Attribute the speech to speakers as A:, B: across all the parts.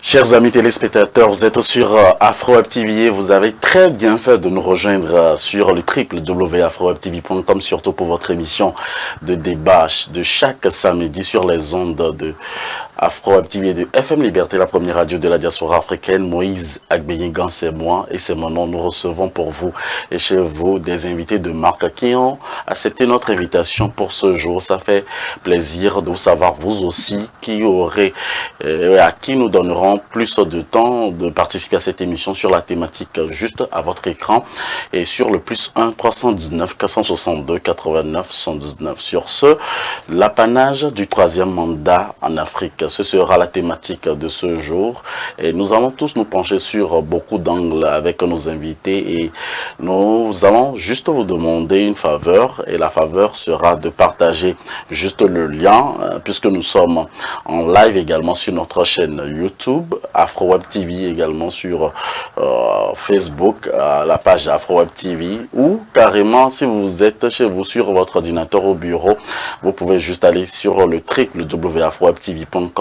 A: Chers amis téléspectateurs, vous êtes sur AfroWeb TV et vous avez très bien fait de nous rejoindre sur le www.afrowebtv.com, surtout pour votre émission de débat de chaque samedi sur les ondes de AfroWeb TV et de FM Liberté, la première radio de la diaspora africaine. Moïse Agbeyigan, c'est moi et c'est mon nom. Nous recevons pour vous et chez vous des invités de marque qui ont accepté notre invitation pour ce jour. Ça fait plaisir de vous savoir, vous aussi, qui aurez, à qui nous donnerons plus de temps de participer à cette émission sur la thématique juste à votre écran et sur le +1 319 462 89 119. Sur ce, l'apanage du 3e mandat en Afrique. Ce sera la thématique de ce jour et nous allons tous nous pencher sur beaucoup d'angles avec nos invités et nous allons juste vous demander une faveur et la faveur sera de partager juste le lien puisque nous sommes en live également sur notre chaîne YouTube, AfroWeb TV également sur Facebook, la page AfroWeb TV ou carrément si vous êtes chez vous sur votre ordinateur au bureau, vous pouvez juste aller sur le www.afrowebtv.com/live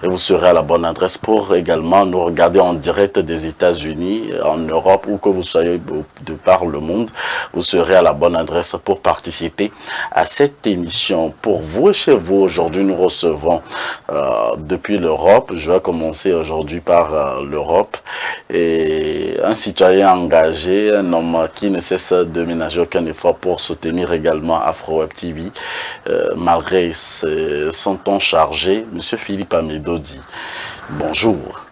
A: et vous serez à la bonne adresse pour également nous regarder en direct des États-Unis, en Europe ou que vous soyez de par le monde. Vous serez à la bonne adresse pour participer à cette émission. Pour vous et chez vous, aujourd'hui nous recevons depuis l'Europe. Je vais commencer aujourd'hui par l'Europe et un citoyen engagé, un homme qui ne cesse de ménager aucun effort pour soutenir également AfroWeb TV malgré son temps chargé, Monsieur Philippe Amedodi. Bonjour.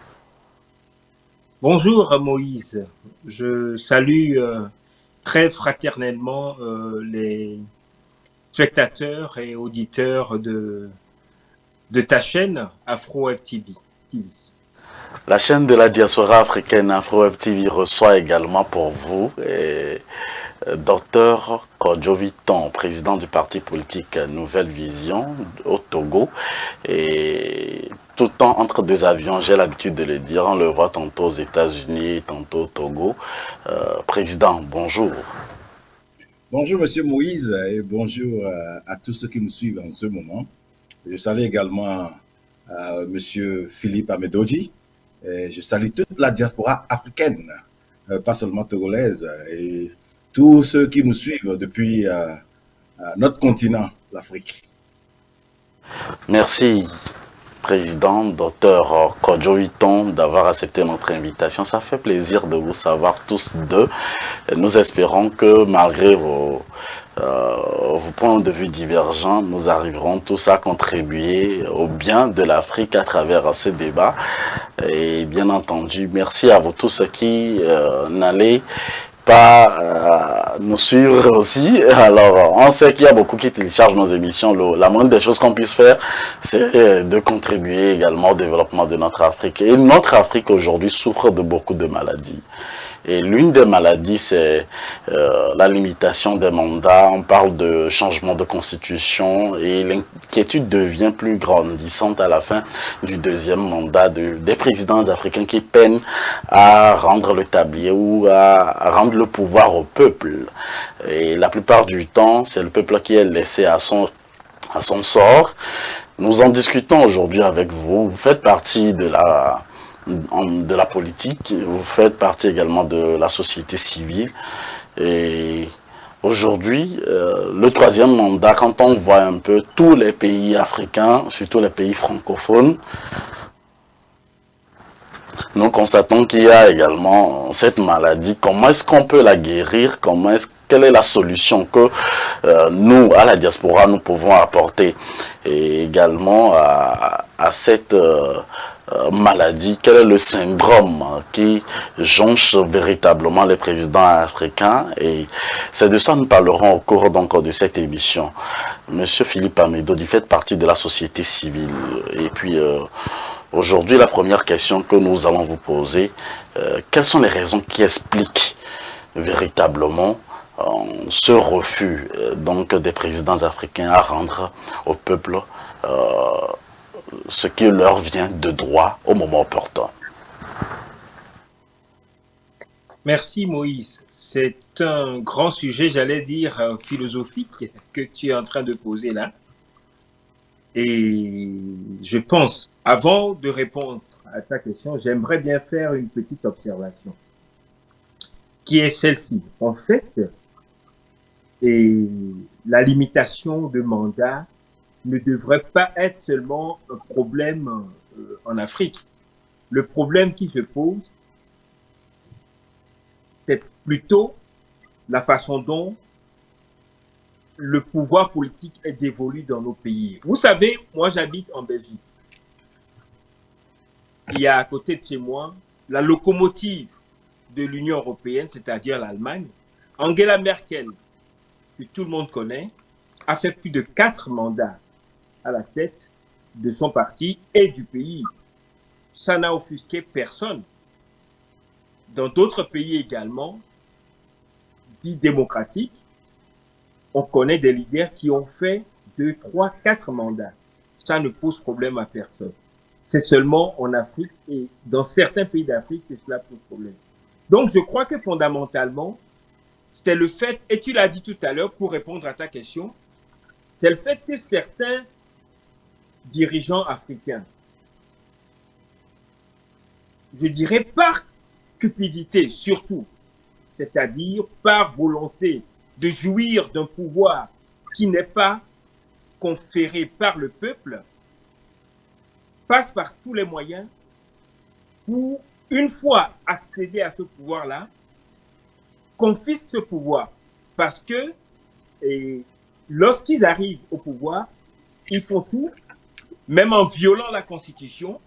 B: Bonjour Moïse, je salue très fraternellement les spectateurs et auditeurs de ta chaîne AfroWeb TV.
A: La chaîne de la diaspora africaine AfroWeb TV reçoit également pour vous Dr Kodjo Viton, président du parti politique Nouvelle Vision au Togo. Et tout le temps entre deux avions, j'ai l'habitude de le dire, on le voit tantôt aux États-Unis, tantôt au Togo. Président, bonjour.
C: Bonjour Monsieur Moïse et bonjour à tous ceux qui nous suivent en ce moment. Je salue également Monsieur Philippe Amedodi. Et je salue toute la diaspora africaine, pas seulement togolaise, et tous ceux qui nous suivent depuis notre continent, l'Afrique.
A: Merci, Président, Dr Kodjo Viton, d'avoir accepté notre invitation. Ça fait plaisir de vous savoir tous deux. Nous espérons que malgré vos points de vue divergents, nous arriverons tous à contribuer au bien de l'Afrique à travers ce débat. Et bien entendu, merci à vous tous qui n'allez pas nous suivre aussi. Alors, on sait qu'il y a beaucoup qui téléchargent nos émissions. La moindre des choses qu'on puisse faire, c'est de contribuer également au développement de notre Afrique. Et notre Afrique aujourd'hui souffre de beaucoup de maladies. Et l'une des maladies, c'est la limitation des mandats. On parle de changement de constitution et l'inquiétude devient plus grandissante à la fin du 2e mandat des présidents africains qui peinent à rendre le tablier ou à rendre le pouvoir au peuple. Et la plupart du temps, c'est le peuple qui est laissé à son sort. Nous en discutons aujourd'hui avec vous. Vous faites partie de la politique, vous faites partie également de la société civile et aujourd'hui le 3e mandat, quand on voit un peu tous les pays africains, surtout les pays francophones, nous constatons qu'il y a également cette maladie. Comment est-ce qu'on peut la guérir? Quelle est la solution que nous, à la diaspora, nous pouvons apporter et également à cette maladie? Quel est le syndrome qui jonche véritablement les présidents africains? Et c'est de ça que nous parlerons au cours donc de cette émission. Monsieur Philippe Amedodi, fait partie de la société civile. Et puis aujourd'hui, la première question que nous allons vous poser, quelles sont les raisons qui expliquent véritablement ce refus donc des présidents africains à rendre au peuple ce qui leur vient de droit au moment opportun?
B: Merci Moïse. C'est un grand sujet, j'allais dire philosophique, que tu es en train de poser là. Et je pense, avant de répondre à ta question, j'aimerais bien faire une petite observation, qui est celle-ci. En fait, et la limitation de mandat ne devrait pas être seulement un problème en Afrique. Le problème qui se pose, c'est plutôt la façon dont le pouvoir politique est dévolu dans nos pays. Vous savez, moi j'habite en Belgique. Il y a à côté de chez moi la locomotive de l'Union européenne, c'est-à-dire l'Allemagne. Angela Merkel, que tout le monde connaît, a fait plus de 4 mandats à la tête de son parti et du pays. Ça n'a offusqué personne. Dans d'autres pays également, dits démocratiques, on connaît des leaders qui ont fait 2, 3, 4 mandats. Ça ne pose problème à personne. C'est seulement en Afrique et dans certains pays d'Afrique que cela pose problème. Donc, je crois que fondamentalement, c'est le fait, et tu l'as dit tout à l'heure pour répondre à ta question, c'est le fait que certains dirigeants africains, je dirais par cupidité surtout, c'est-à-dire par volonté de jouir d'un pouvoir qui n'est pas conféré par le peuple, passent par tous les moyens pour, une fois accéder à ce pouvoir-là, confisquent ce pouvoir. Parce que lorsqu'ils arrivent au pouvoir, ils font tout, même en violant la Constitution,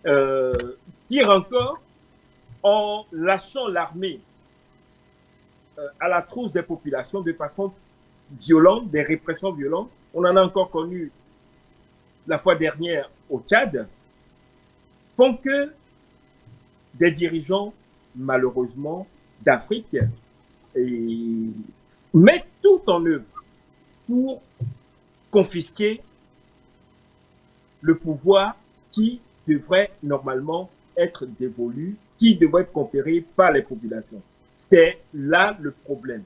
B: pire encore, en lâchant l'armée à la trousse des populations de façon violente, des répressions violentes. On en a encore connu la fois dernière au Tchad, font que des dirigeants, malheureusement, d'Afrique mettent tout en œuvre pour confisquer le pouvoir qui devrait normalement être dévolu, qui devrait être conféré par les populations. C'est là le problème.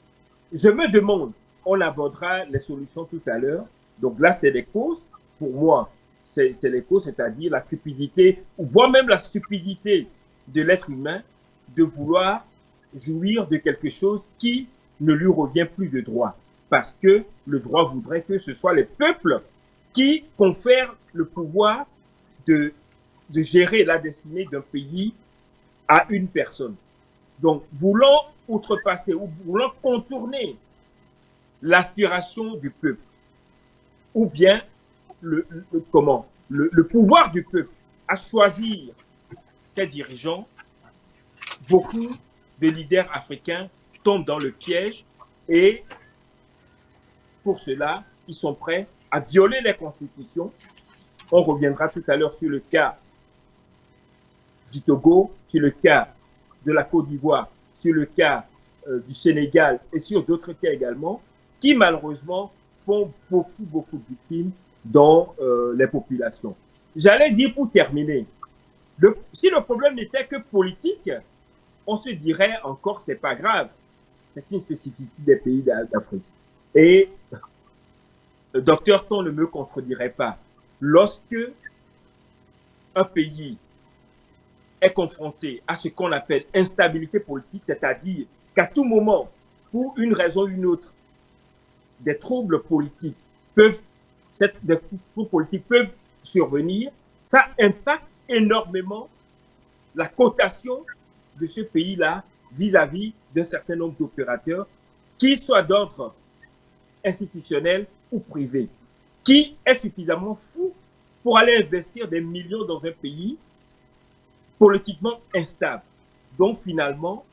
B: Je me demande, on abordera les solutions tout à l'heure, donc là c'est les causes, pour moi c'est les causes, c'est-à-dire la cupidité, ou voire même la stupidité de l'être humain de vouloir jouir de quelque chose qui ne lui revient plus de droit. Parce que le droit voudrait que ce soit les peuples qui confèrent le pouvoir de gérer la destinée d'un pays à une personne. Donc, voulant outrepasser ou voulant contourner l'aspiration du peuple, ou bien le pouvoir du peuple à choisir ses dirigeants, beaucoup de leaders africains tombent dans le piège et pour cela, ils sont prêts à violer les constitutions. On reviendra tout à l'heure sur le cas du Togo, sur le cas de la Côte d'Ivoire, sur le cas du Sénégal et sur d'autres cas également, qui malheureusement font beaucoup de victimes dans les populations. J'allais dire pour terminer, si le problème n'était que politique, on se dirait encore c'est pas grave. C'est une spécificité des pays d'Afrique. Et Dr Ton ne me contredirait pas. Lorsque un pays est confronté à ce qu'on appelle instabilité politique, c'est-à-dire qu'à tout moment, pour une raison ou une autre, des troubles politiques peuvent survenir, ça impacte énormément la cotation de ce pays-là vis-à-vis d'un certain nombre d'opérateurs, qu'ils soient d'ordre institutionnel ou privé, qui est suffisamment fou pour aller investir des millions dans un pays politiquement instable. Donc finalement,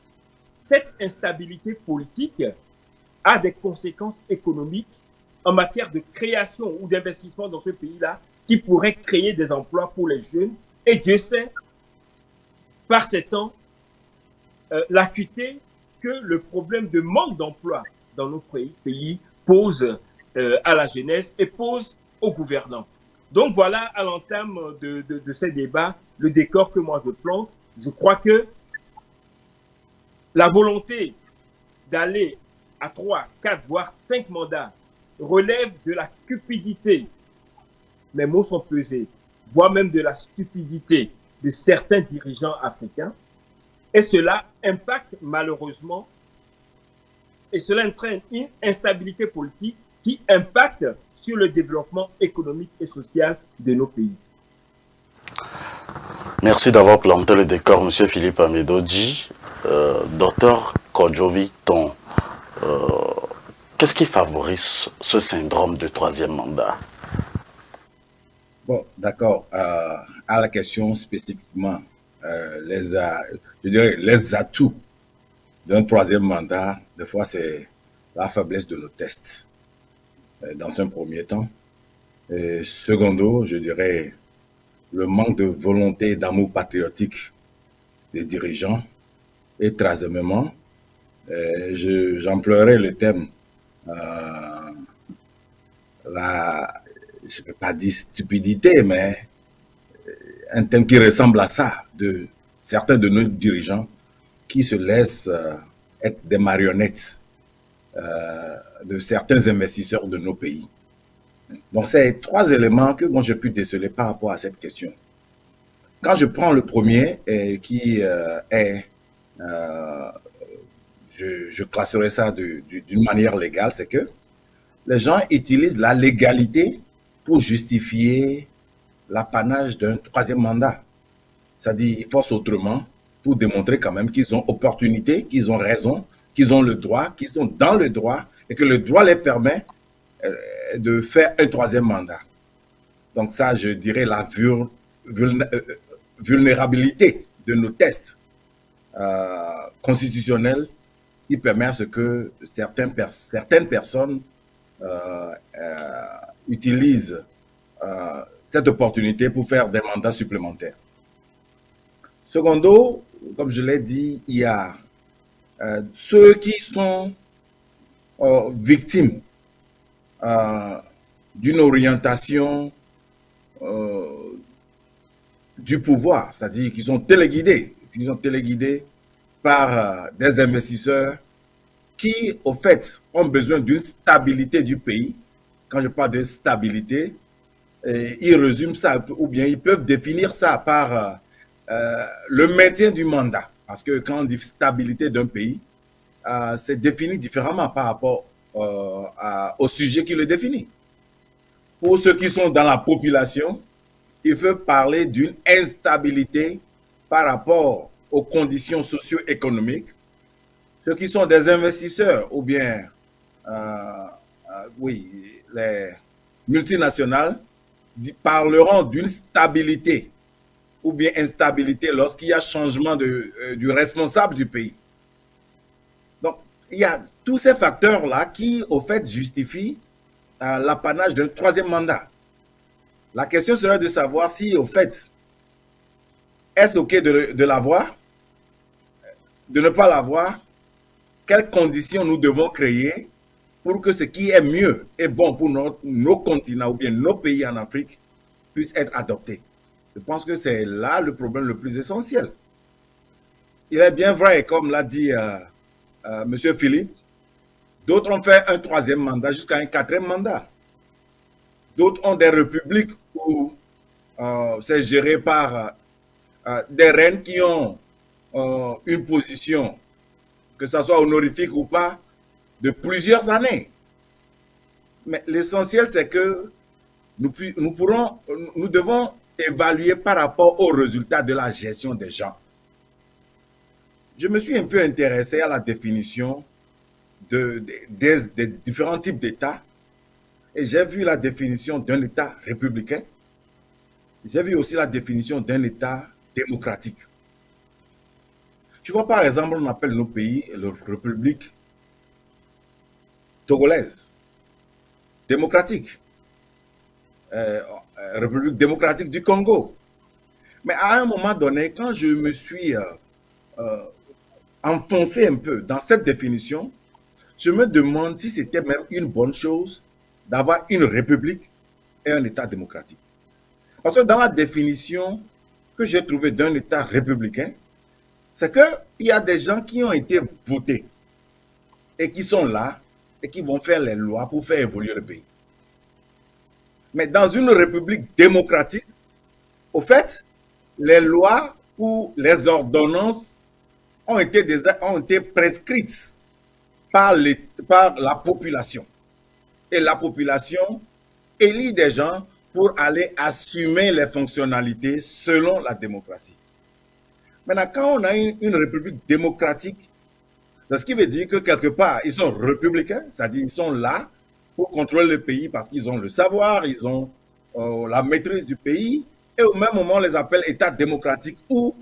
B: cette instabilité politique a des conséquences économiques en matière de création ou d'investissement dans ce pays-là qui pourrait créer des emplois pour les jeunes. Et Dieu sait, par ces temps, l'acuité que le problème de manque d'emploi dans nos pays pose à la jeunesse et pose aux gouvernants. Donc voilà, à l'entame de ces débats, le décor que moi je plante. Je crois que la volonté d'aller à 3, 4, voire 5 mandats relève de la cupidité. Mes mots sont pesés. voire même de la stupidité de certains dirigeants africains. Et cela impacte malheureusement, et cela entraîne une instabilité politique qui impacte sur le développement économique et social de nos pays.
A: Merci d'avoir planté le décor, M. Philippe Amedodji. Docteur Kodjo-Viton, qu'est-ce qui favorise ce syndrome de troisième mandat?
C: Bon, d'accord. À la question spécifiquement, je dirais les atouts d'un troisième mandat, des fois c'est la faiblesse de nos tests, dans un premier temps. Et secondo, je dirais le manque de volonté et d'amour patriotique des dirigeants. Et troisièmement, j'emploierai le thème, je ne peux pas dire stupidité, mais un thème qui ressemble à ça, de certains de nos dirigeants qui se laissent être des marionnettes de certains investisseurs de nos pays. Donc, c'est trois éléments que moi j'ai pu déceler par rapport à cette question. Quand je prends le premier, qui est, je classerai ça d'une manière légale, c'est que les gens utilisent la légalité pour justifier l'apanage d'un troisième mandat. C'est-à-dire, ils forcent autrement pour démontrer quand même qu'ils ont opportunité, qu'ils ont raison, qu'ils ont le droit, qu'ils sont dans le droit et que le droit les permet de faire un troisième mandat. Donc ça, je dirais la vulnérabilité de nos tests constitutionnels qui permet à ce que certaines personnes utilisent cette opportunité pour faire des mandats supplémentaires. Secondo, comme je l'ai dit, il y a ceux qui sont victimes d'une orientation du pouvoir, c'est-à-dire qu'ils sont téléguidés, par des investisseurs qui, au fait, ont besoin d'une stabilité du pays. Quand je parle de stabilité, ils résument ça, ou bien ils peuvent définir ça par le maintien du mandat. Parce que quand on dit stabilité d'un pays, c'est défini différemment par rapport au sujet qui le définit. Pour ceux qui sont dans la population, il faut parler d'une instabilité par rapport aux conditions socio-économiques. Ceux qui sont des investisseurs ou bien oui, les multinationales parleront d'une stabilité ou bien instabilité lorsqu'il y a changement du responsable du pays. Donc, il y a tous ces facteurs-là qui, au fait, justifient l'apanage d'un troisième mandat. La question serait de savoir si, au fait, est-ce OK de l'avoir, de ne pas l'avoir, quelles conditions nous devons créer pour que ce qui est mieux et bon pour nos continents ou bien nos pays en Afrique puisse être adopté. Je pense que c'est là le problème le plus essentiel. Il est bien vrai, comme l'a dit M. Philippe, d'autres ont fait un troisième mandat jusqu'à un quatrième mandat. D'autres ont des républiques où c'est géré par des reines qui ont une position, que ce soit honorifique ou pas, de plusieurs années. Mais l'essentiel, c'est que nous devons évaluer par rapport aux résultats de la gestion des gens. Je me suis un peu intéressé à la définition des différents types d'États et j'ai vu la définition d'un État républicain. J'ai vu aussi la définition d'un État démocratique. Tu vois, par exemple, on appelle nos pays la République togolaise, démocratique, République démocratique du Congo. Mais à un moment donné, quand je me suis enfoncé un peu dans cette définition, je me demande si c'était même une bonne chose d'avoir une république et un État démocratique. Parce que dans la définition que j'ai trouvée d'un État républicain, c'est qu'il y a des gens qui ont été votés et qui sont là et qui vont faire les lois pour faire évoluer le pays. Mais dans une république démocratique, au fait, les lois ou les ordonnances ont été prescrites par la population. Et la population élit des gens pour aller assumer les fonctionnalités selon la démocratie. Maintenant, quand on a une république démocratique, ce qui veut dire que quelque part, ils sont républicains, c'est-à-dire ils sont là pour contrôler le pays parce qu'ils ont le savoir, ils ont la maîtrise du pays, et au même moment, on les appelle État démocratique où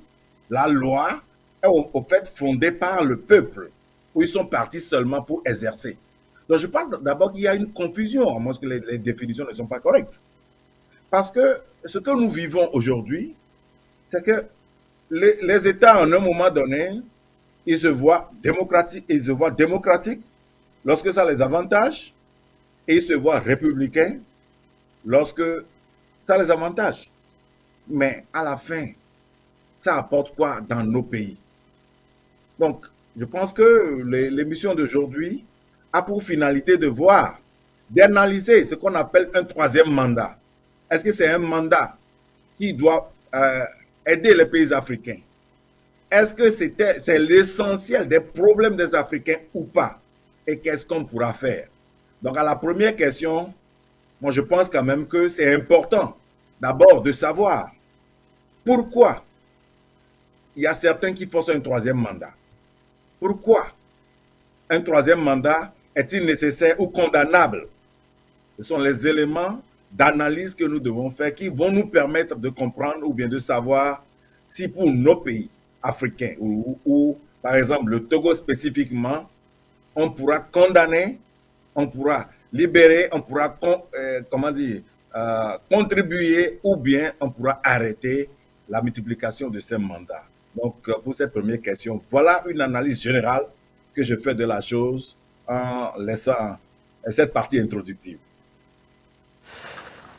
C: la loi est au fait fondée par le peuple, où ils sont partis seulement pour exercer. Donc je pense d'abord qu'il y a une confusion, à moins que les définitions ne sont pas correctes. Parce que ce que nous vivons aujourd'hui, c'est que les États, à un moment donné, ils se voient démocratiques lorsque ça les avantage, et ils se voient républicains lorsque ça les avantage. Mais à la fin, ça apporte quoi dans nos pays? Donc, je pense que l'émission d'aujourd'hui a pour finalité de voir, d'analyser ce qu'on appelle un troisième mandat. Est-ce que c'est un mandat qui doit aider les pays africains? Est-ce que c'est l'essentiel des problèmes des Africains ou pas? Et qu'est-ce qu'on pourra faire? Donc, à la première question, moi, je pense quand même que c'est important d'abord de savoir pourquoi il y a certains qui forcent un troisième mandat. Pourquoi un troisième mandat est-il nécessaire ou condamnable? Ce sont les éléments d'analyse que nous devons faire qui vont nous permettre de comprendre ou bien de savoir si pour nos pays africains ou par exemple le Togo spécifiquement, on pourra condamner, on pourra libérer, on pourra contribuer ou bien on pourra arrêter la multiplication de ces mandats. Donc pour cette première question, voilà une analyse générale que je fais de la chose en laissant cette partie introductive.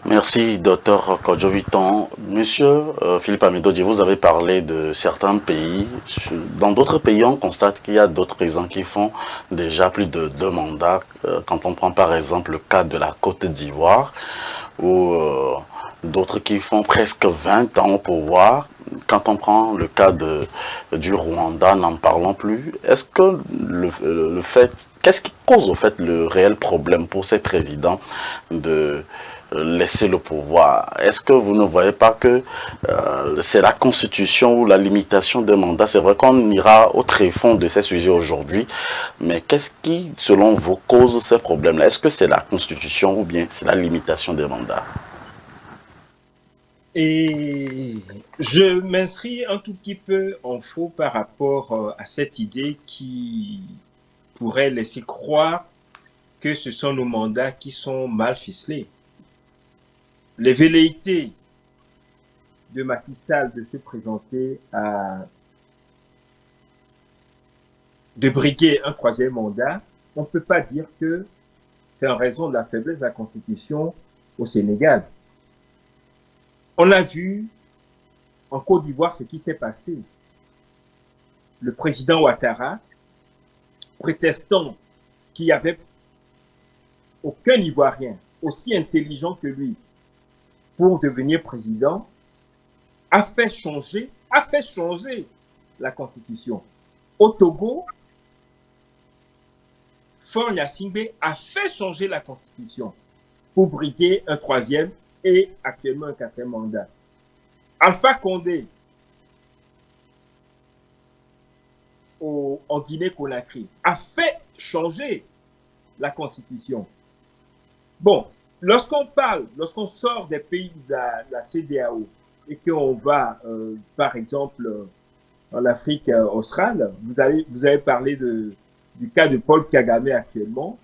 A: Merci, docteur Kodjoviton. Monsieur Philippe Amedodji, vous avez parlé de certains pays. Dans d'autres pays, on constate qu'il y a d'autres présidents qui font déjà plus de 2 mandats. Quand on prend par exemple le cas de la Côte d'Ivoire, ou d'autres qui font presque 20 ans au pouvoir. Quand on prend le cas du Rwanda, n'en parlons plus. Est-ce que qu'est-ce qui cause au fait le réel problème pour ces présidents de laisser le pouvoir? Est-ce que vous ne voyez pas que c'est la constitution ou la limitation des mandats? C'est vrai qu'on ira au tréfonds de ces sujets aujourd'hui, mais qu'est-ce qui, selon vous, cause ces problèmes-là? Est-ce que c'est la constitution ou bien c'est la limitation des mandats?
B: Et je m'inscris un tout petit peu en faux par rapport à cette idée qui pourrait laisser croire que ce sont nos mandats qui sont mal ficelés. Les velléités de Macky Sall de se présenter de briguer un 3e mandat, on ne peut pas dire que c'est en raison de la faiblesse de la Constitution au Sénégal. On a vu en Côte d'Ivoire ce qui s'est passé. Le président Ouattara, prétestant qu'il n'y avait aucun Ivoirien aussi intelligent que lui pour devenir président, a fait changer la Constitution. Au Togo, Faure Gnassingbé a fait changer la Constitution pour briguer un 3e et actuellement un 4e mandat. Alpha Condé, en Guinée-Conakry, a fait changer la Constitution. Bon, lorsqu'on sort des pays de la CEDEAO et qu'on va, par exemple, en Afrique australe, vous avez parlé du cas de Paul Kagame actuellement,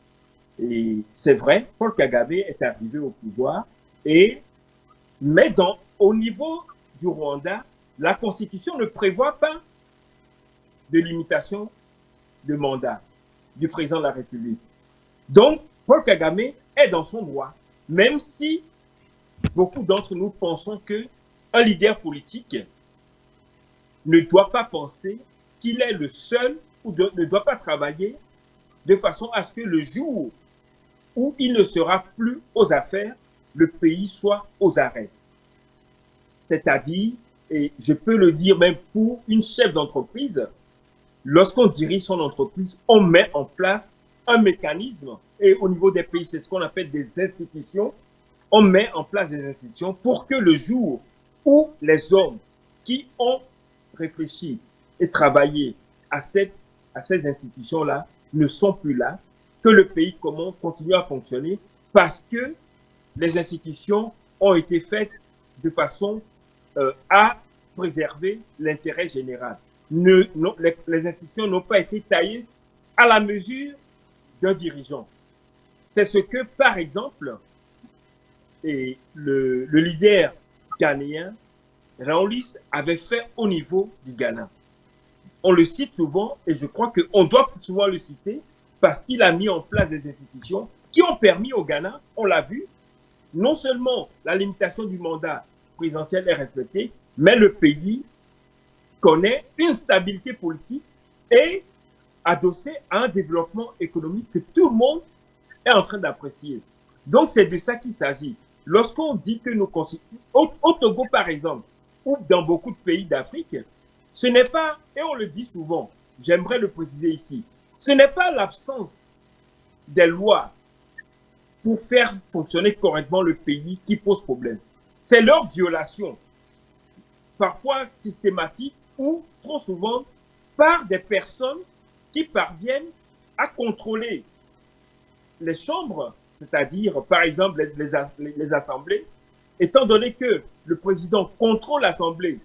B: et c'est vrai, Paul Kagame est arrivé au pouvoir, mais au niveau du Rwanda, la Constitution ne prévoit pas de limitation de mandat du président de la République. Donc, Paul Kagame est dans son droit, même si beaucoup d'entre nous pensons qu'un leader politique ne doit pas penser qu'il est le seul ou ne doit pas travailler de façon à ce que le jour où il ne sera plus aux affaires, le pays soit aux arrêts. C'est-à-dire, et je peux le dire même pour une chef d'entreprise, lorsqu'on dirige son entreprise, on met en place un mécanisme, et au niveau des pays, c'est ce qu'on appelle des institutions, on met en place des institutions pour que le jour où les hommes qui ont réfléchi et travaillé à ces institutions-là ne sont plus là, que le pays continue à fonctionner parce que les institutions ont été faites de façon à préserver l'intérêt général. Les institutions n'ont pas été taillées à la mesure d'un dirigeant. C'est ce que, par exemple, et le leader ghanéen, Raolis, avait fait au niveau du Ghana. On le cite souvent et je crois qu'on doit souvent le citer parce qu'il a mis en place des institutions qui ont permis au Ghana, on l'a vu, non seulement la limitation du mandat présidentiel est respectée, mais le pays connaît une stabilité politique et adossé à un développement économique que tout le monde est en train d'apprécier. Donc, c'est de ça qu'il s'agit. Lorsqu'on dit que nos constitutions, au Togo par exemple, ou dans beaucoup de pays d'Afrique, ce n'est pas, et on le dit souvent, j'aimerais le préciser ici, ce n'est pas l'absence des lois pour faire fonctionner correctement le pays qui pose problème. C'est leur violation, parfois systématique ou trop souvent par des personnes qui parviennent à contrôler les chambres, c'est-à-dire par exemple les assemblées, étant donné que le président contrôle l'assemblée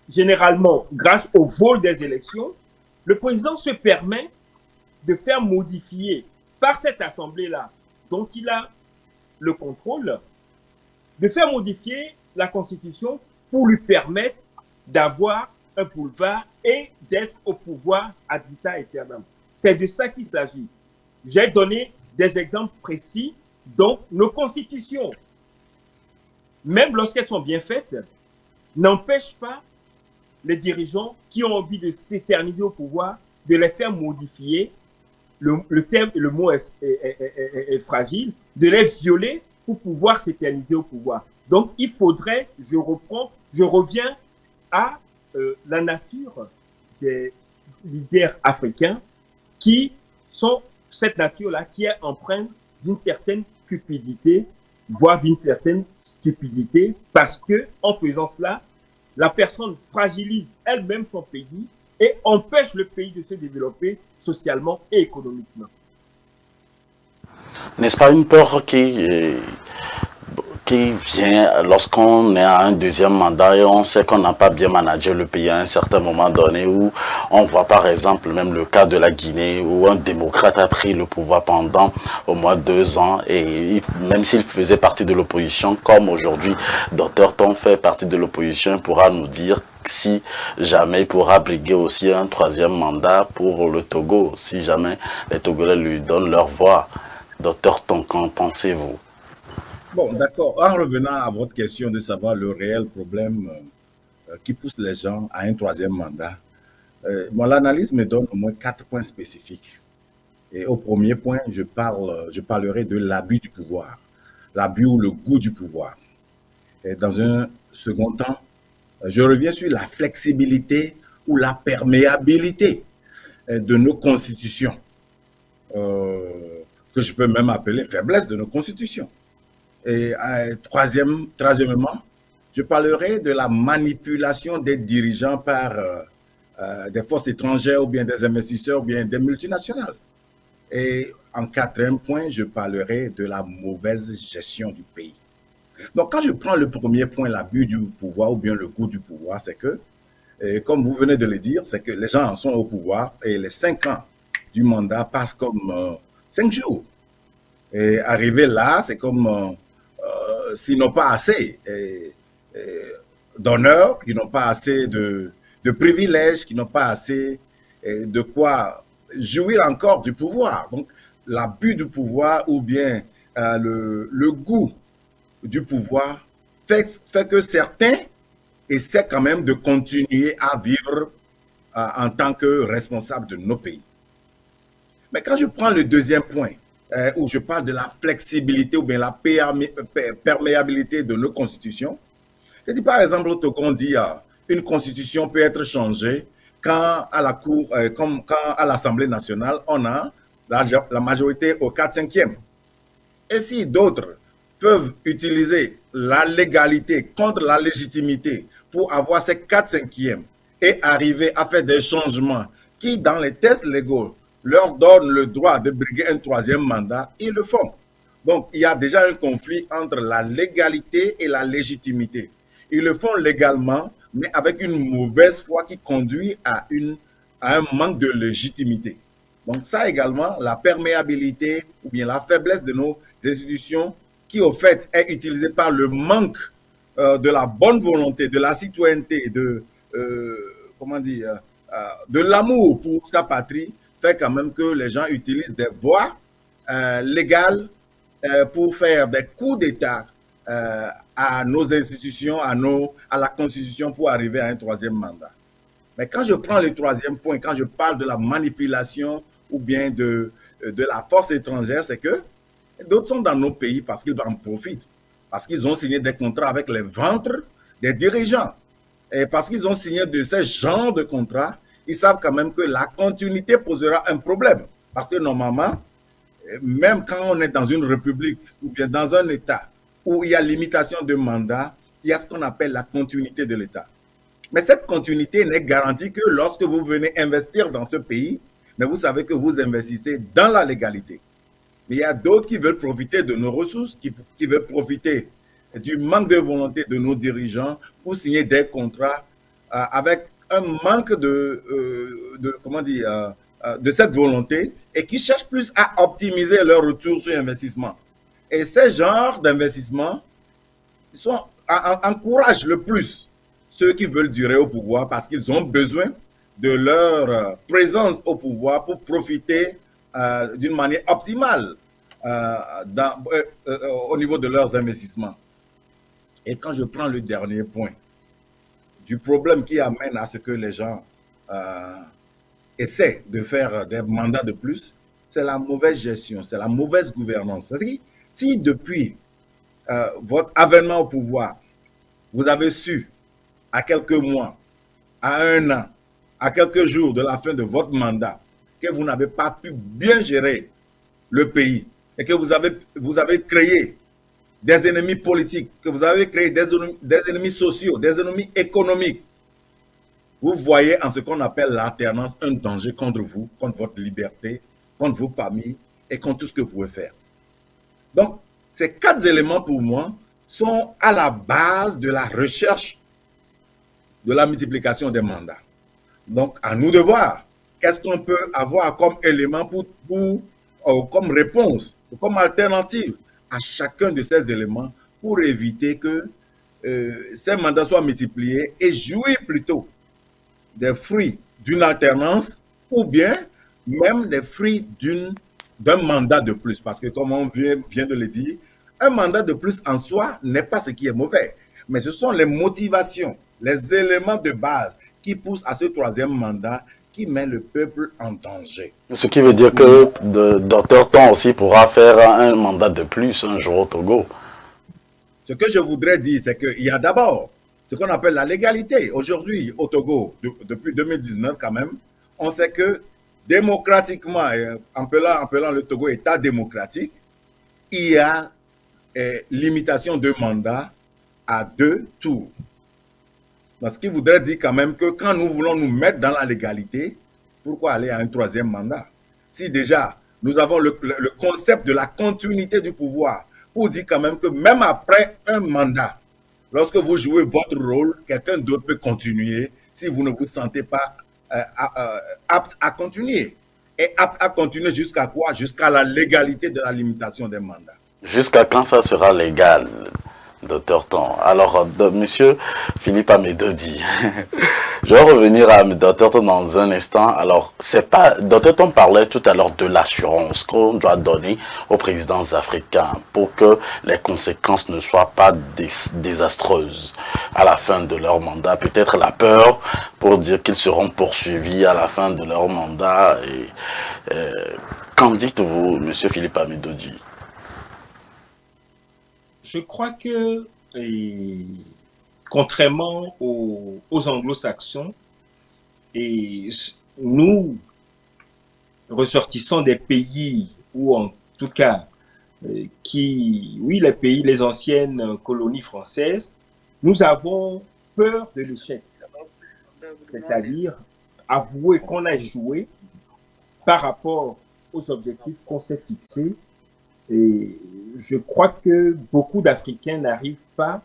B: généralement grâce au vol des élections, le président se permet de faire modifier par cette assemblée-là, dont il a le contrôle, de faire modifier la Constitution pour lui permettre d'avoir un boulevard et d'être au pouvoir ad vitam aeternam. C'est de ça qu'il s'agit. J'ai donné des exemples précis. Donc, nos constitutions, même lorsqu'elles sont bien faites, n'empêchent pas les dirigeants qui ont envie de s'éterniser au pouvoir de les faire modifier. Le terme, le mot est fragile, de les violer pour pouvoir s'éterniser au pouvoir. Donc, il faudrait, je reviens à la nature des leaders africains qui sont cette nature-là qui est empreinte d'une certaine cupidité, voire d'une certaine stupidité, parce que en faisant cela, la personne fragilise elle-même son pays et empêche le pays de se développer socialement et économiquement.
A: N'est-ce pas une peur qui vient lorsqu'on est à un deuxième mandat et on sait qu'on n'a pas bien managé le pays à un certain moment donné, où on voit par exemple même le cas de la Guinée où un démocrate a pris le pouvoir pendant au moins 2 ans et même s'il faisait partie de l'opposition, comme aujourd'hui Dr Ton fait partie de l'opposition, pourra nous dire si jamais il pourra briguer aussi un 3e mandat pour le Togo, si jamais les Togolais lui donnent leur voix. Dr Ton, qu'en pensez-vous?
C: Bon, d'accord. En revenant à votre question de savoir le réel problème qui pousse les gens à un 3e mandat, l'analyse me donne au moins 4 points spécifiques. Et au premier point, je parlerai de l'abus du pouvoir, l'abus ou le goût du pouvoir. Et dans un second temps, je reviens sur la flexibilité ou la perméabilité de nos constitutions, que je peux même appeler faiblesse de nos constitutions. Et troisièmement, je parlerai de la manipulation des dirigeants par des forces étrangères ou bien des investisseurs ou bien des multinationales. Et en 4e point, je parlerai de la mauvaise gestion du pays. Donc, quand je prends le premier point, l'abus du pouvoir ou bien le goût du pouvoir, c'est que, comme vous venez de le dire, c'est que les gens en sont au pouvoir et les 5 ans du mandat passent comme 5 jours. Et arrivé là, c'est comme s'ils n'ont pas assez d'honneur, qu'ils n'ont pas assez de privilèges, qu'ils n'ont pas assez de quoi jouir encore du pouvoir. Donc, l'abus du pouvoir ou bien le goût du pouvoir fait que certains essaient quand même de continuer à vivre en tant que responsables de nos pays. Mais quand je prends le 2e point, où je parle de la flexibilité ou bien la perméabilité de nos constitutions, Je dis par exemple, au Togo, on dit une constitution peut être changée quand à la Cour, comme quand à l'Assemblée nationale, on a la majorité au 4/5e. Et si d'autres peuvent utiliser la légalité contre la légitimité pour avoir ces 4/5e et arriver à faire des changements qui, dans les tests légaux, leur donnent le droit de briguer un 3e mandat, ils le font. Donc, il y a déjà un conflit entre la légalité et la légitimité. Ils le font légalement, mais avec une mauvaise foi qui conduit à un manque de légitimité. Donc ça également, la perméabilité ou bien la faiblesse de nos institutions qui au fait est utilisée par le manque de la bonne volonté, de la citoyenneté, comment dire, de l'amour pour sa patrie, fait quand même que les gens utilisent des voies légales pour faire des coups d'État à nos institutions, à la Constitution pour arriver à un 3e mandat. Mais quand je prends le 3e point, quand je parle de la manipulation ou bien de la force étrangère, c'est que d'autres sont dans nos pays parce qu'ils en profitent, parce qu'ils ont signé des contrats avec les ventres des dirigeants. Et parce qu'ils ont signé de ces genres de contrats, ils savent quand même que la continuité posera un problème. Parce que normalement, même quand on est dans une république ou bien dans un État où il y a limitation de mandat, il y a ce qu'on appelle la continuité de l'État. Mais cette continuité n'est garantie que lorsque vous venez investir dans ce pays, mais vous savez que vous investissez dans la légalité. Mais il y a d'autres qui veulent profiter de nos ressources, qui veulent profiter du manque de volonté de nos dirigeants pour signer des contrats avec un manque comment dire, de cette volonté et qui cherchent plus à optimiser leur retour sur investissement. Et ces genres d'investissements encouragent le plus ceux qui veulent durer au pouvoir parce qu'ils ont besoin de leur présence au pouvoir pour profiter d'une manière optimale au niveau de leurs investissements. Et quand je prends le dernier point, du problème qui amène à ce que les gens essaient de faire des mandats de plus, c'est la mauvaise gestion, c'est la mauvaise gouvernance. C'est-à-dire, si depuis votre avènement au pouvoir, vous avez su, à quelques mois, à un an, à quelques jours de la fin de votre mandat, que vous n'avez pas pu bien gérer le pays et que vous avez créé des ennemis politiques, que vous avez créé des ennemis sociaux, des ennemis économiques, vous voyez en ce qu'on appelle l'alternance un danger contre vous, contre votre liberté, contre vos familles et contre tout ce que vous pouvez faire. Donc, ces 4 éléments pour moi sont à la base de la recherche de la multiplication des mandats. Donc, à nous de voir qu'est-ce qu'on peut avoir comme élément comme réponse, comme alternative à chacun de ces éléments pour éviter que ces mandats soient multipliés et jouir plutôt des fruits d'une alternance ou bien même des fruits d'un mandat de plus. Parce que comme on vient de le dire, un mandat de plus en soi n'est pas ce qui est mauvais, mais ce sont les motivations, les éléments de base qui poussent à ce 3e mandat qui met le peuple en danger.
A: Ce qui veut dire que Dr Ton aussi pourra faire un mandat de plus un jour au Togo.
C: Ce que je voudrais dire, c'est qu'il y a d'abord ce qu'on appelle la légalité. Aujourd'hui, au Togo, depuis 2019 quand même, on sait que démocratiquement, en appelant le Togo État démocratique, il y a limitation de mandat à 2 tours. Ce qui voudrait dire quand même que quand nous voulons nous mettre dans la légalité, pourquoi aller à un 3e mandat? Si déjà, nous avons le concept de la continuité du pouvoir, pour dire quand même que même après un mandat, lorsque vous jouez votre rôle, quelqu'un d'autre peut continuer si vous ne vous sentez pas apte à continuer. Et apte à continuer jusqu'à quoi? Jusqu'à la légalité de la limitation des mandats.
A: Jusqu'à quand ça sera légal, Dr Ton? Alors, monsieur Philippe Amedodi, je vais revenir à Dr Ton dans un instant. Alors, c'est pas, Dr Ton parlait tout à l'heure de l'assurance qu'on doit donner aux présidents africains pour que les conséquences ne soient pas désastreuses à la fin de leur mandat. Peut-être la peur pour dire qu'ils seront poursuivis à la fin de leur mandat. Qu'en dites-vous, monsieur Philippe Amedodi?
B: Je crois que contrairement aux anglo-saxons, et nous, ressortissants des pays, ou en tout cas, oui, les pays, les anciennes colonies françaises, nous avons peur de l'échec. C'est-à-dire avouer qu'on a échoué par rapport aux objectifs qu'on s'est fixés. Et je crois que beaucoup d'Africains n'arrivent pas,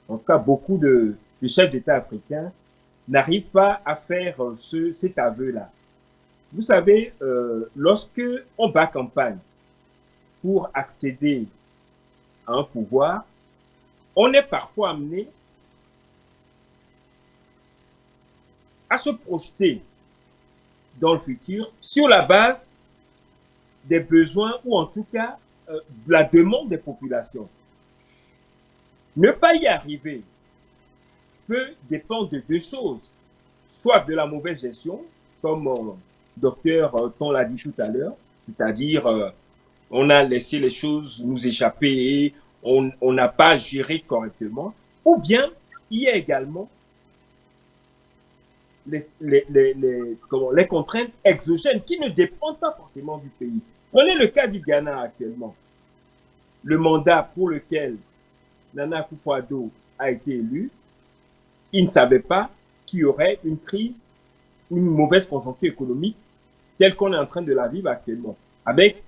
B: en tout cas beaucoup de chefs d'État africains, n'arrivent pas à faire cet aveu-là. Vous savez, lorsque on bat campagne pour accéder à un pouvoir, on est parfois amené à se projeter dans le futur sur la base des besoins ou en tout cas de la demande des populations. Ne pas y arriver peut dépendre de deux choses, soit de la mauvaise gestion, comme docteur Ton l'a dit tout à l'heure, c'est-à-dire on a laissé les choses nous échapper et on n'a pas géré correctement, ou bien il y a également les contraintes exogènes qui ne dépendent pas forcément du pays. Prenez le cas du Ghana actuellement. Le mandat pour lequel Nana Akufo-Addo a été élu, il ne savait pas qu'il y aurait une crise ou une mauvaise conjoncture économique telle qu'on est en train de la vivre actuellement, avec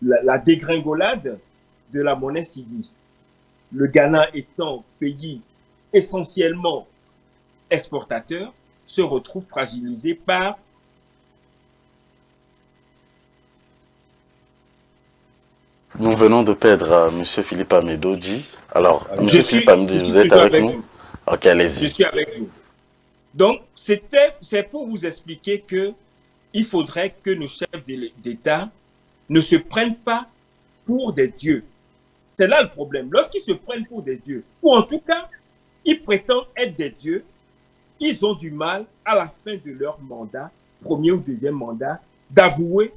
B: la dégringolade de la monnaie civile. Le Ghana étant pays essentiellement exportateur, se retrouve fragilisé par
A: Nous venons de perdre M. Philippe Amedodji. Alors, M. Philippe Amedodji, vous êtes avec nous? Ok, allez-y.
B: Je suis avec vous. Donc, c'est pour vous expliquer que il faudrait que nos chefs d'État ne se prennent pas pour des dieux. C'est là le problème. Lorsqu'ils se prennent pour des dieux, ou en tout cas, ils prétendent être des dieux, ils ont du mal, à la fin de leur mandat, premier ou deuxième mandat, d'avouer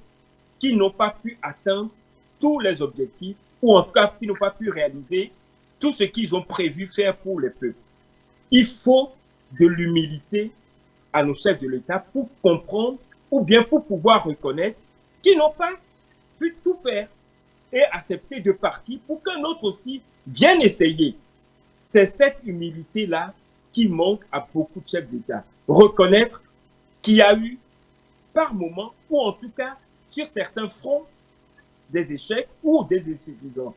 B: qu'ils n'ont pas pu atteindre tous les objectifs, ou en tout cas, qu'ils n'ont pas pu réaliser tout ce qu'ils ont prévu faire pour les peuples. Il faut de l'humilité à nos chefs de l'État pour comprendre, ou bien pour pouvoir reconnaître qu'ils n'ont pas pu tout faire et accepter de partir pour qu'un autre aussi vienne essayer. C'est cette humilité-là qui manque à beaucoup de chefs d'État. Reconnaître qu'il y a eu, par moment, ou en tout cas, sur certains fronts, des échecs ou des insuffisances.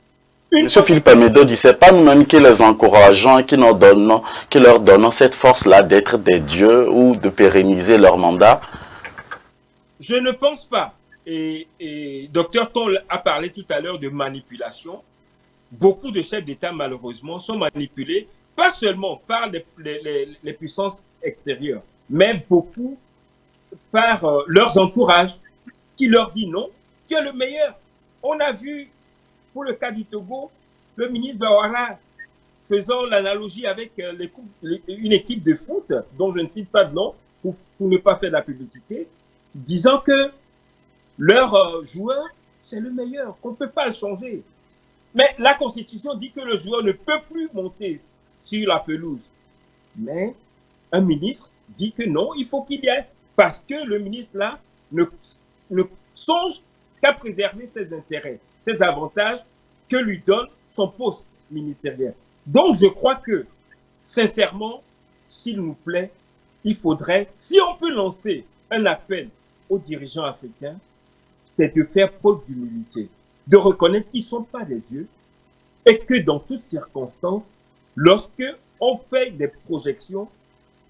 A: Monsieur Philippe Amedodji, ce n'est pas nous-mêmes qui les encourageons, qui leur donnons cette force-là d'être des dieux ou de pérenniser leur mandat?
B: Je ne pense pas. Et Dr Ton a parlé tout à l'heure de manipulation. Beaucoup de chefs d'État, malheureusement, sont manipulés, pas seulement par les puissances extérieures, mais beaucoup par leurs entourages, qui leur disent non, tu es le meilleur. On a vu, pour le cas du Togo, le ministre Bawara faisant l'analogie avec une équipe de foot, dont je ne cite pas de nom, pour ne pas faire de la publicité, disant que leur joueur, c'est le meilleur, qu'on ne peut pas le changer. Mais la Constitution dit que le joueur ne peut plus monter sur la pelouse. Mais un ministre dit que non, il faut qu'il y ait, parce que le ministre là ne songe qu'à préserver ses intérêts, ses avantages que lui donne son poste ministériel. Donc je crois que, sincèrement, s'il nous plaît, il faudrait, si on peut lancer un appel aux dirigeants africains, c'est de faire preuve d'humilité, de reconnaître qu'ils ne sont pas des dieux et que dans toutes circonstances, lorsque on fait des projections,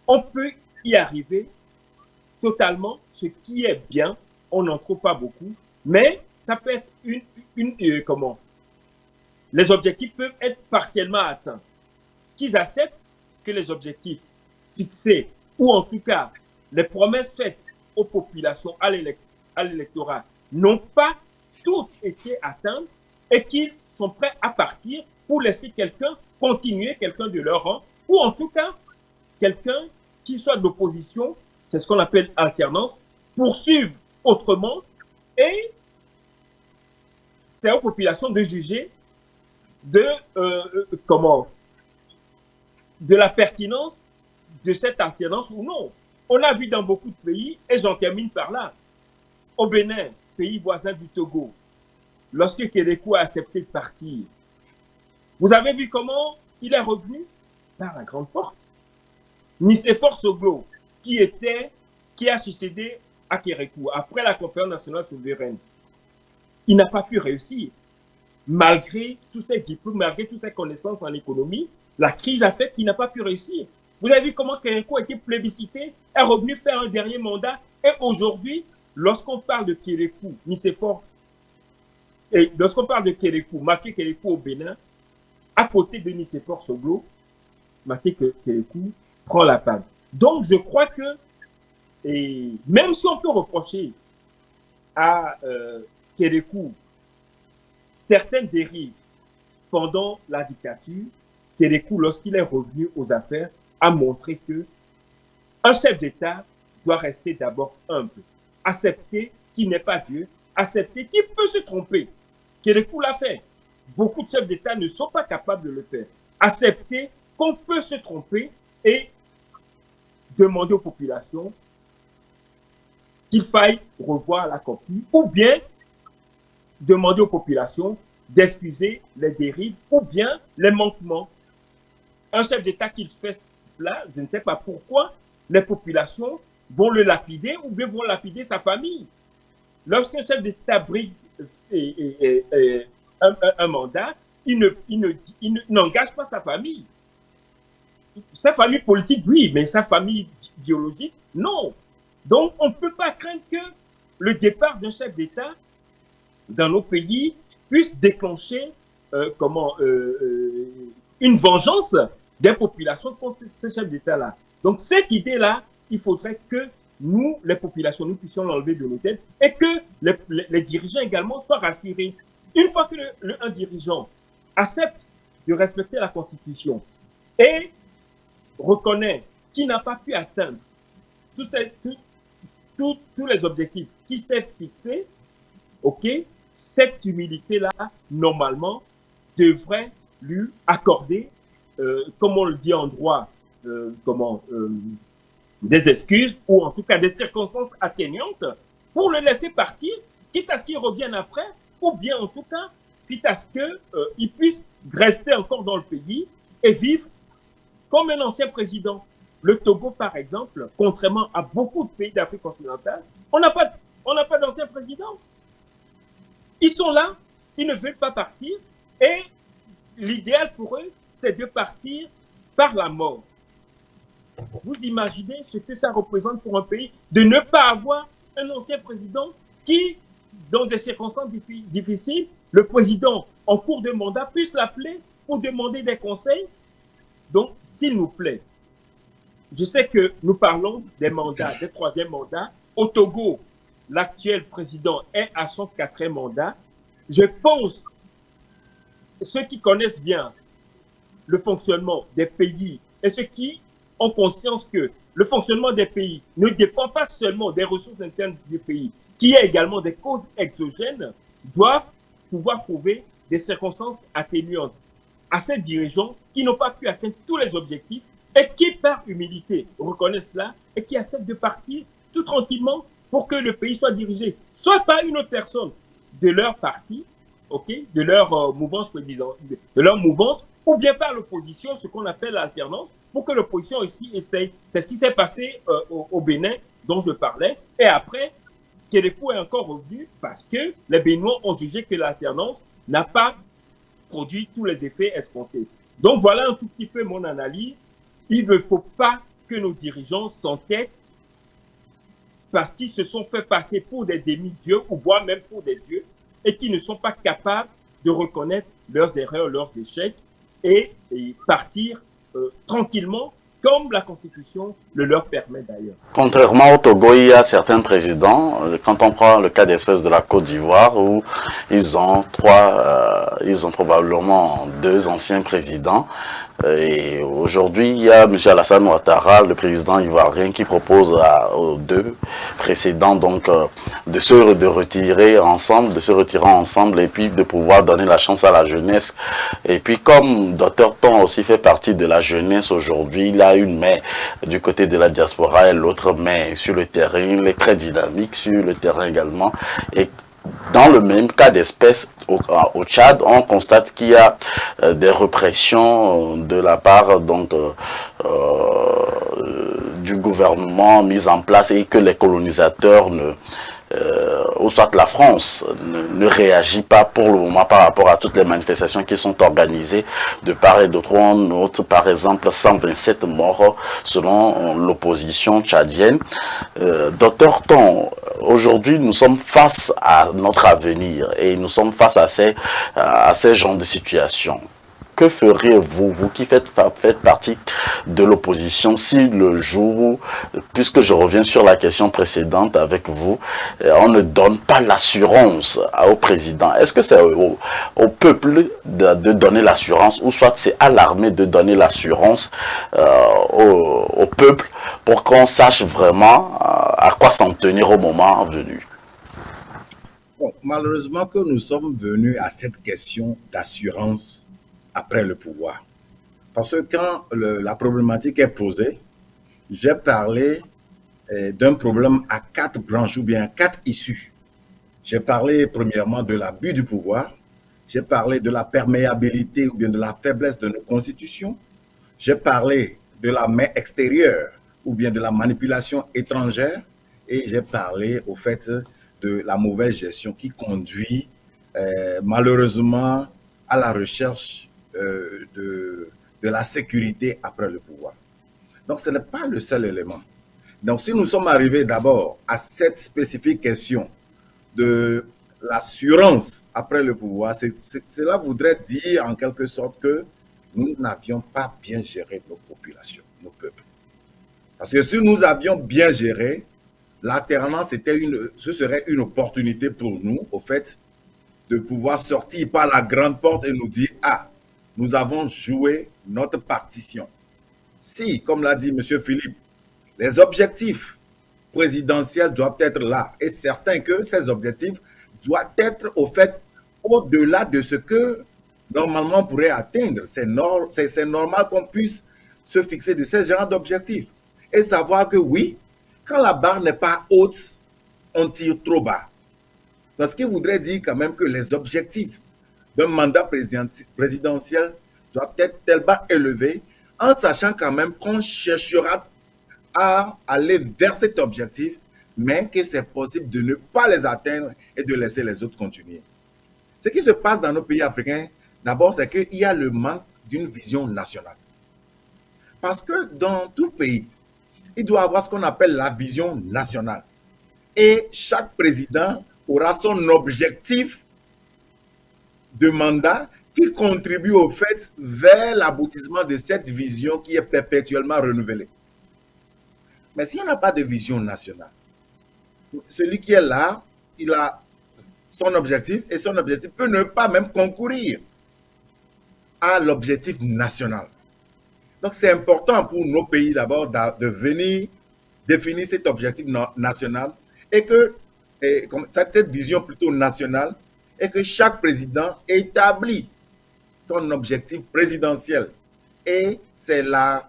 B: on peut y arriver totalement, ce qui est bien, on n'en trouve pas beaucoup, mais ça peut être les objectifs peuvent être partiellement atteints. Qu'ils acceptent que les objectifs fixés, ou en tout cas les promesses faites aux populations, à l'électorat, n'ont pas toutes été atteintes et qu'ils sont prêts à partir pour laisser quelqu'un continuer, quelqu'un de leur rang, ou en tout cas quelqu'un qui soit d'opposition, c'est ce qu'on appelle alternance, poursuivre autrement, et c'est aux populations de juger de, comment, de la pertinence de cette alternance ou non. On a vu dans beaucoup de pays, et j'en termine par là, au Bénin, pays voisin du Togo, lorsque Kérékou a accepté de partir, vous avez vu comment il est revenu par la grande porte. Nicéphore Soglo, qui a succédé à Kérékou après la conférence nationale souveraine, il n'a pas pu réussir. Malgré tous ses diplômes, malgré toutes ses connaissances en économie, la crise a fait qu'il n'a pas pu réussir. Vous avez vu comment Kérékou a été plébiscité, est revenu faire un dernier mandat, et aujourd'hui, lorsqu'on parle de Kérékou, Nicéphore, et lorsqu'on parle de Kérékou, Mathieu Kérékou au Bénin, à côté de Nicéphore Soglo, Mathieu Kérékou prend la panne. Donc, je crois que, et même si on peut reprocher à Kérékou certaines dérives pendant la dictature, Kérékou, lorsqu'il est revenu aux affaires, a montré que un chef d'État doit rester d'abord humble, accepter qu'il n'est pas Dieu, accepter qu'il peut se tromper. Kérékou l'a fait. Beaucoup de chefs d'État ne sont pas capables de le faire. Accepter qu'on peut se tromper et demander aux populations qu'il faille revoir la copie ou bien demander aux populations d'excuser les dérives ou bien les manquements. Un chef d'État qui fait cela, je ne sais pas pourquoi les populations vont le lapider ou bien vont lapider sa famille. Lorsqu'un chef d'État brigue un mandat, il n'engage pas sa famille. Sa famille politique, oui, mais sa famille biologique, non. Donc, on ne peut pas craindre que le départ d'un chef d'État dans nos pays puisse déclencher une vengeance des populations contre ce chef d'État-là. Donc, cette idée-là, il faudrait que nous, les populations, nous puissions l'enlever de nos têtes et que les dirigeants également soient rassurés. Une fois que un dirigeant accepte de respecter la Constitution et reconnaît qu'il n'a pas pu atteindre tous les objectifs qu'il s'est fixés, ok, cette humilité-là, normalement, devrait lui accorder, comme on le dit en droit, des excuses ou en tout cas des circonstances atténuantes pour le laisser partir, quitte à ce qu'il revienne après, ou bien en tout cas, quitte à ce qu'il puisse rester encore dans le pays et vivre comme un ancien président. Le Togo, par exemple, contrairement à beaucoup de pays d'Afrique continentale, on n'a pas d'ancien président. Ils sont là, ils ne veulent pas partir, et l'idéal pour eux, c'est de partir par la mort. Vous imaginez ce que ça représente pour un pays de ne pas avoir un ancien président qui, dans des circonstances difficiles, le président en cours de mandat puisse l'appeler pour demander des conseils. Donc, s'il nous plaît, je sais que nous parlons des mandats, des troisièmes mandats. Au Togo, l'actuel président est à son 4e mandat. Je pense, ceux qui connaissent bien le fonctionnement des pays et ceux qui ont conscience que le fonctionnement des pays ne dépend pas seulement des ressources internes du pays, qu'il y a également des causes exogènes, doivent pouvoir trouver des circonstances atténuantes à ces dirigeants qui n'ont pas pu atteindre tous les objectifs et qui, par humilité, reconnaissent cela et qui acceptent de partir tout tranquillement pour que le pays soit dirigé, soit par une autre personne de leur parti, okay, de leur mouvance ou bien par l'opposition, ce qu'on appelle l'alternance, pour que l'opposition aussi essaye. C'est ce qui s'est passé au Bénin, dont je parlais. Et après, Kérékou est encore revenu parce que les Béninois ont jugé que l'alternance n'a pas produit tous les effets escomptés. Donc voilà un tout petit peu mon analyse. Il ne faut pas que nos dirigeants s'entêtent parce qu'ils se sont fait passer pour des demi-dieux ou voire même pour des dieux et qui ne sont pas capables de reconnaître leurs erreurs, leurs échecs et partir tranquillement comme la Constitution le leur permet d'ailleurs.
A: Contrairement au Togo, il y a certains présidents, quand on prend le cas d'espèce de la Côte d'Ivoire, où ils ont probablement 2 anciens présidents, Et aujourd'hui, il y a M. Alassane Ouattara, le président ivoirien, qui propose aux deux précédents donc de retirer ensemble et puis de pouvoir donner la chance à la jeunesse. Et puis comme Dr Ton aussi fait partie de la jeunesse aujourd'hui, il a une main du côté de la diaspora et l'autre main sur le terrain. Il est très dynamique sur le terrain également. Et dans le même cas d'espèce, au Tchad, on constate qu'il y a des répressions de la part donc, du gouvernement mis en place et que les colonisateurs ou soit la France ne réagit pas pour le moment par rapport à toutes les manifestations qui sont organisées de part et d'autre. On note par exemple 127 morts selon l'opposition tchadienne. Docteur Ton, aujourd'hui nous sommes face à notre avenir et nous sommes face à ces genres de situations. Que feriez-vous, vous qui faites partie de l'opposition, si le jour, puisque je reviens sur la question précédente avec vous, on ne donne pas l'assurance au président? Est-ce que c'est au peuple de donner l'assurance ou soit c'est à l'armée de donner l'assurance au peuple pour qu'on sache vraiment à quoi s'en tenir au moment venu?
C: Bon, malheureusement que nous sommes venus à cette question d'assurance après le pouvoir. Parce que quand la problématique est posée, j'ai parlé d'un problème à 4 branches ou bien à 4 issues. J'ai parlé premièrement de l'abus du pouvoir, j'ai parlé de la perméabilité ou bien de la faiblesse de nos constitutions, j'ai parlé de la main extérieure ou bien de la manipulation étrangère et j'ai parlé au fait de la mauvaise gestion qui conduit malheureusement à la recherche de la sécurité après le pouvoir. Donc, ce n'est pas le seul élément. Donc, si nous sommes arrivés d'abord à cette spécifique question de l'assurance après le pouvoir, cela voudrait dire en quelque sorte que nous n'avions pas bien géré nos populations, nos peuples. Parce que si nous avions bien géré, l'alternance ce serait une opportunité pour nous, au fait, de pouvoir sortir par la grande porte et nous dire, ah, nous avons joué notre partition. Si, comme l'a dit M. Philippe, les objectifs présidentiels doivent être là, et certain que ces objectifs doivent être au fait au-delà de ce que normalement on pourrait atteindre. C'est normal qu'on puisse se fixer de ces genres d'objectifs et savoir que oui, quand la barre n'est pas haute, on tire trop bas. Ce qui voudrait dire quand même que les objectifs d'un mandat présidentiel doivent être tellement élevés, en sachant quand même qu'on cherchera à aller vers cet objectif, mais que c'est possible de ne pas les atteindre et de laisser les autres continuer. Ce qui se passe dans nos pays africains, d'abord, c'est qu'il y a le manque d'une vision nationale. Parce que dans tout pays, il doit y avoir ce qu'on appelle la vision nationale. Et chaque président aura son objectif de mandat qui contribue au fait vers l'aboutissement de cette vision qui est perpétuellement renouvelée. Mais s'il n'y a pas de vision nationale, celui qui est là, il a son objectif et son objectif peut ne pas même concourir à l'objectif national. Donc c'est important pour nos pays d'abord de venir définir cet objectif national et que cette vision plutôt nationale et que chaque président établit son objectif présidentiel. Et c'est la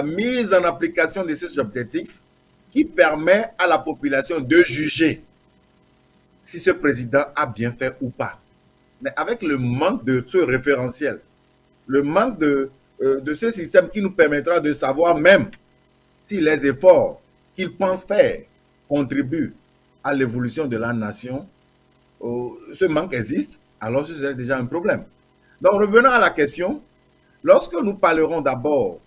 C: mise en application de ces objectifs qui permet à la population de juger si ce président a bien fait ou pas. Mais avec le manque de ce référentiel, le manque de ce système qui nous permettra de savoir même si les efforts qu'il pense faire contribuent à l'évolution de la nation, ce manque existe, alors ce serait déjà un problème. Donc revenons à la question, lorsque nous parlerons d'abord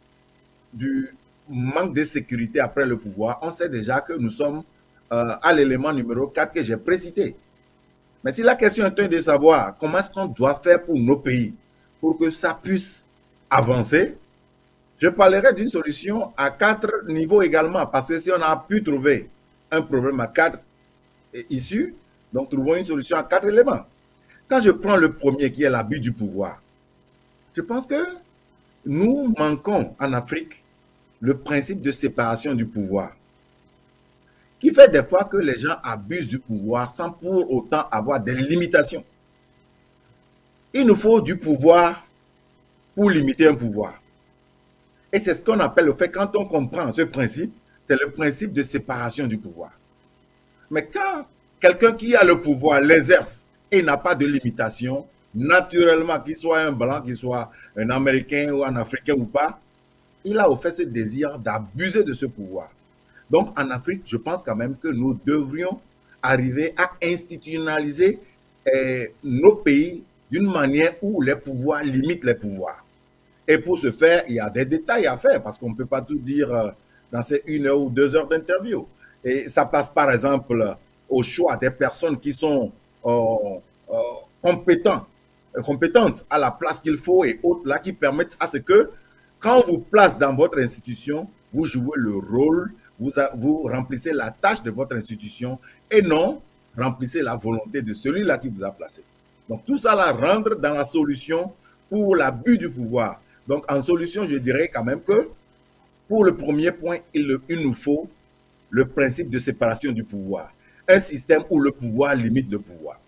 C: du manque de sécurité après le pouvoir, on sait déjà que nous sommes à l'élément numéro 4 que j'ai précité. Mais si la question est de savoir comment est-ce qu'on doit faire pour nos pays, pour que ça puisse avancer, je parlerai d'une solution à 4 niveaux également, parce que si on a pu trouver un problème à 4 issues, donc trouvons une solution à 4 éléments. Quand je prends le premier qui est l'abus du pouvoir, je pense que nous manquons en Afrique le principe de séparation du pouvoir, qui fait des fois que les gens abusent du pouvoir sans pour autant avoir des limitations. Il nous faut du pouvoir pour limiter un pouvoir. Et c'est ce qu'on appelle le fait, quand on comprend ce principe, c'est le principe de séparation du pouvoir. Mais quand quelqu'un qui a le pouvoir l'exerce et n'a pas de limitation, naturellement, qu'il soit un blanc, qu'il soit un Américain ou un Africain ou pas, il a au fait ce désir d'abuser de ce pouvoir. Donc en Afrique, je pense quand même que nous devrions arriver à institutionnaliser nos pays d'une manière où les pouvoirs limitent les pouvoirs. Et pour ce faire, il y a des détails à faire parce qu'on ne peut pas tout dire dans ces 1 heure ou 2 heures d'interview. Et ça passe par exemple au choix des personnes qui sont compétentes à la place qu'il faut et autres là qui permettent à ce que quand on vous place dans votre institution, vous jouez le rôle, vous remplissez la tâche de votre institution et non remplissez la volonté de celui-là qui vous a placé. Donc tout ça là rentre dans la solution pour l'abus du pouvoir. Donc en solution, je dirais quand même que pour le premier point, il nous faut le principe de séparation du pouvoir. Un système où le pouvoir limite le pouvoir.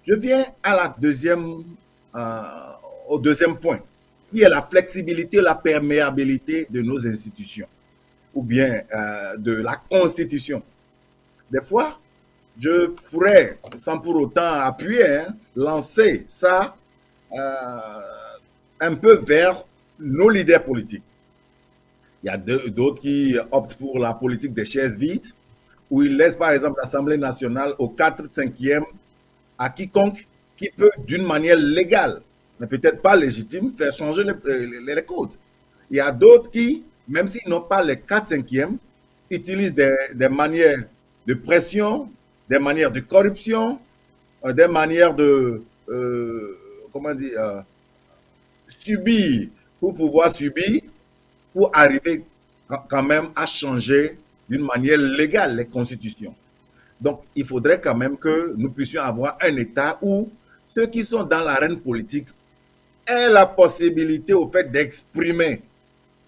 C: Je viens à la au deuxième point, qui est la flexibilité, la perméabilité de nos institutions, ou bien de la Constitution. Des fois, je pourrais, sans pour autant appuyer, lancer ça un peu vers nos leaders politiques. Il y a d'autres qui optent pour la politique des chaises vides, où ils laissent par exemple l'Assemblée nationale au 4/5e à quiconque qui peut d'une manière légale, mais peut-être pas légitime, faire changer les codes. Il y a d'autres qui, même s'ils n'ont pas les 4/5e, utilisent des manières de pression, des manières de corruption, des manières de, comment dire, subir pour pouvoir subir, pour arriver quand même à changer d'une manière légale les constitutions. Donc, il faudrait quand même que nous puissions avoir un État où ceux qui sont dans l'arène politique aient la possibilité au fait d'exprimer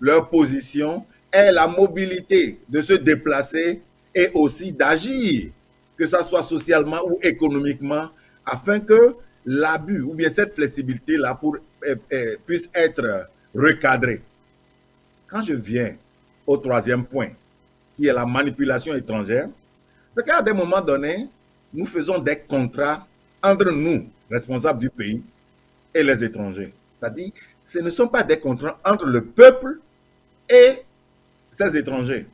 C: leur position, aient la mobilité de se déplacer et aussi d'agir, que ce soit socialement ou économiquement, afin que l'abus ou bien cette flexibilité-là puisse être recadrée. Quand je viens au troisième point, qui est la manipulation étrangère, c'est qu'à des moments donnés, nous faisons des contrats entre nous, responsables du pays, et les étrangers. C'est-à-dire, ce ne sont pas des contrats entre le peuple et ces étrangers.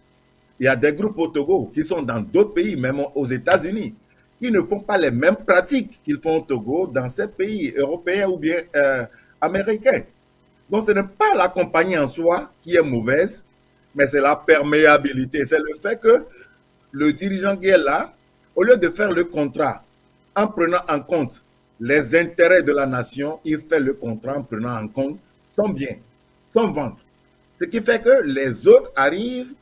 C: Il y a des groupes au Togo qui sont dans d'autres pays, même aux États-Unis, qui ne font pas les mêmes pratiques qu'ils font au Togo dans ces pays européens ou bien américains. Donc, ce n'est pas la compagnie en soi qui est mauvaise, mais c'est la perméabilité. C'est le fait que le dirigeant qui est là, au lieu de faire le contrat en prenant en compte les intérêts de la nation, il fait le contrat en prenant en compte son bien, son ventre. Ce qui fait que les autres arrivent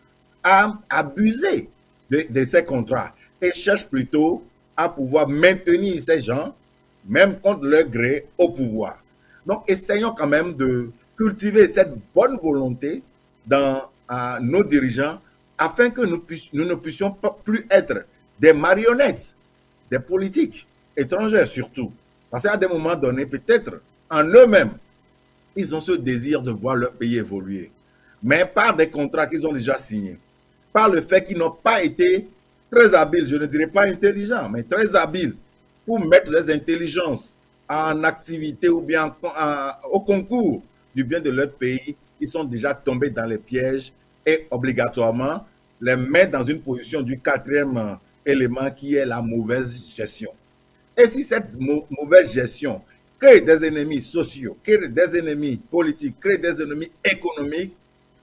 C: à abuser de ces contrats et cherchent plutôt à pouvoir maintenir ces gens, même contre leur gré, au pouvoir. Donc, essayons quand même de cultiver cette bonne volonté dans nos dirigeants afin que nous ne puissions pas plus être des marionnettes, des politiques étrangères surtout. Parce qu'à des moments donnés, peut-être en eux-mêmes, ils ont ce désir de voir leur pays évoluer. Mais par des contrats qu'ils ont déjà signés, par le fait qu'ils n'ont pas été très habiles, je ne dirais pas intelligents, mais très habiles pour mettre les intelligences en activité ou bien au concours du bien de leur pays, ils sont déjà tombés dans les pièges et obligatoirement les mettre dans une position du quatrième élément qui est la mauvaise gestion. Et si cette mauvaise gestion crée des ennemis sociaux, crée des ennemis politiques, crée des ennemis économiques,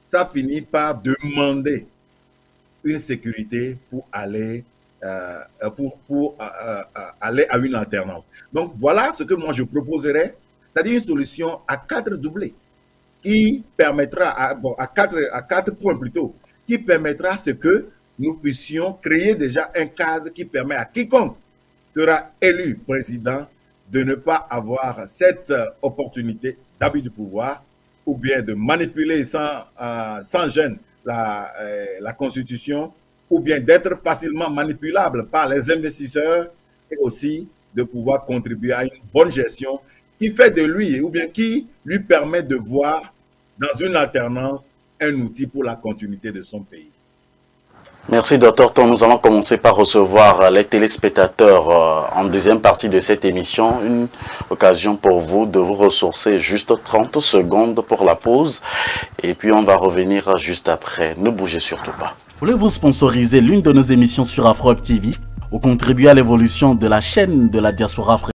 C: ça finit par demander une sécurité pour aller aller à une alternance. Donc voilà ce que moi je proposerais, c'est-à-dire une solution à 4 doublés qui permettra, à 4 points plutôt, qui permettra à ce que nous puissions créer déjà un cadre qui permet à quiconque sera élu président de ne pas avoir cette opportunité d'abus du pouvoir ou bien de manipuler sans gêne la Constitution, ou bien d'être facilement manipulable par les investisseurs, et aussi de pouvoir contribuer à une bonne gestion qui fait de lui, ou bien qui lui permet de voir dans une alternance un outil pour la continuité de son pays.
A: Merci, Dr. Ton. Nous allons commencer par recevoir les téléspectateurs en deuxième partie de cette émission. Une occasion pour vous de vous ressourcer juste 30 secondes pour la pause. Et puis, on va revenir juste après. Ne bougez surtout pas.
D: Voulez-vous sponsoriser l'une de nos émissions sur Afro Web TV ou contribuer à l'évolution de la chaîne de la diaspora africaine?